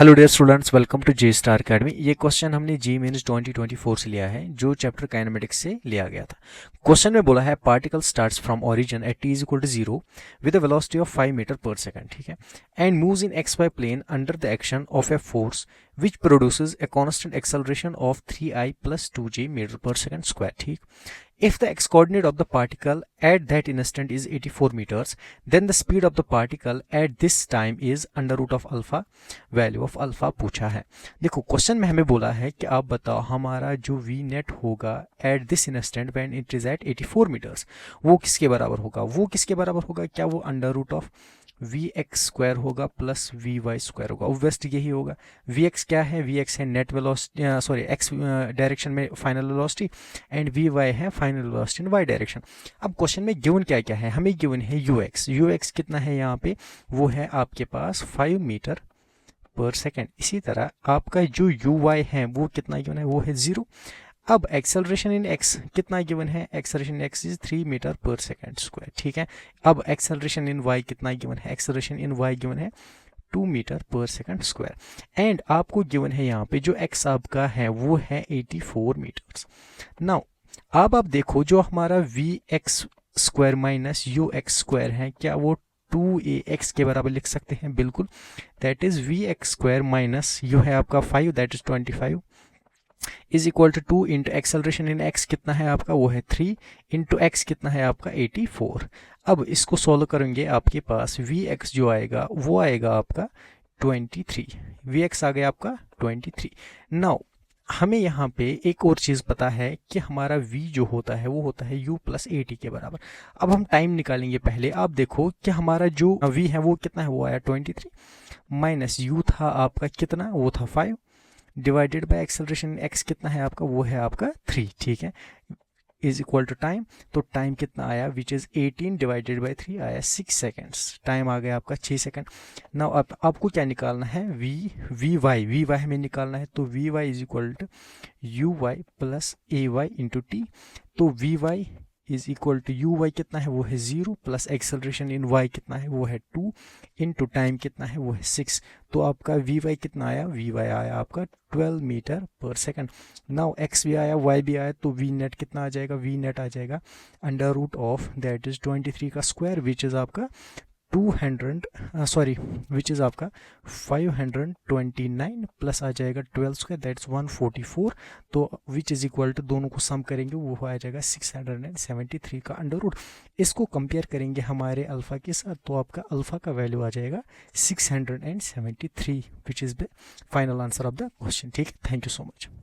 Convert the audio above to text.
Hello dear students, welcome to J Star Academy. ये question हमने JEE means 2024 से लिया है, जो चैप्टर काइनेमेटिक्स से लिया गया था। क्वेश्चन में बोला है particle starts from origin at T is equal to 0 with a velocity of 5 metre per second, ठीक है, and moves in X Y plane under the action of a force which produces a constant acceleration of 3i plus 2j metre per second square, ठीक। If the x coordinate of the particle at that instant is 84 meters, then the speed of the particle at this time is under root of alpha, value of alpha पूछा है। देखो question में हमें बोला है कि आप बताओ हमारा जो वी नेट होगा at this instant when it is at 84 metres, वो किसके बराबर होगा? वो किसके बराबर होगा? क्या वो under root of V X square होगा प्लस वी वाई स्क्वायर होगा? ऑब्वियसली यही होगा। वी एक्स क्या है? वी एक्स है net velocity, sorry X direction में final velocity, and V Y है final velocity in Y direction. अब क्वेश्चन में गिवन क्या क्या है? हमें गिवन है यू एक्स। यू एक्स कितना है यहाँ पे? वो है आपके पास 5 मीटर पर सेकेंड। इसी तरह आपका जो यू वाई है वो कितना गिवन है? वो है 0। अब एक्सेलरेशन इन एक्स कितना गिवन है? Acceleration in X is 3 metre per second square, ठीक है। अब एक्सेलरेशन इन वाई कितना गिवन है? एक्सेलरेशन इन वाई गिवन है 2 metre per second square, and आपको गिवन है यहाँ पे जो एक्स आपका है वो है 84 मीटर्स। नाउ अब आप देखो जो हमारा V X square minus U X square है, क्या वो 2ax के बराबर लिख सकते हैं? बिल्कुल। That is V X square minus U है आपका 5, that is 25 is equal to 2 into acceleration in X कितना है आपका? वो है 3 इंटू एक्स कितना है आपका? 84। अब इसको सॉल्व करेंगे, आपके पास वी एक्स जो आएगा वो आएगा आपका 23। वी एक्स आ गया आपका 23। नाउ हमें यहाँ पे एक और चीज़ पता है कि हमारा v जो होता है वो होता है u प्लस ए टी के बराबर। अब हम टाइम निकालेंगे। पहले आप देखो कि हमारा जो v है वो कितना है? वो आया 23 माइनस u था आपका कितना? वो था 5 डिवाइडेड बाय एक्सेलरेशन x कितना है आपका? वो है आपका 3, ठीक है, इज इक्वल टू टाइम। तो टाइम कितना आया? विच इज 18 डिवाइडेड बाई 3 आया 6 सेकेंड्स। टाइम आ गया आपका 6 सेकेंड। नाउ अब आपको क्या निकालना है? वी वाई हमें निकालना है। तो V Y is equal to U Y plus A Y into T. तो V Y is equal to U Y कितना है? वो है 0 प्लस एक्सेलरेशन इन वाई कितना है? वो है 2 इंटू टाइम कितना है? वो है 6। तो आपका वी वाई कितना आया? वी वाई आया आपका 12 metre per second. Now x भी आया, वाई भी आया, तो वी नेट कितना आ जाएगा? वी नेट आ जाएगा under root of that is 23 का स्क्वायर विच इज आपका 200 सॉरी विच इज़ आपका 529 प्लस आ जाएगा 12 स्क्वायर दैट्स 144। तो विच इज़ इक्वल टू दोनों को सम करेंगे वो आ जाएगा 673 का अंडर रूट। इसको कंपेयर करेंगे हमारे अल्फ़ा के साथ, तो आपका अल्फ़ा का वैल्यू आ जाएगा 673 which is the final answer of the question, ठीक है। Thank you so much.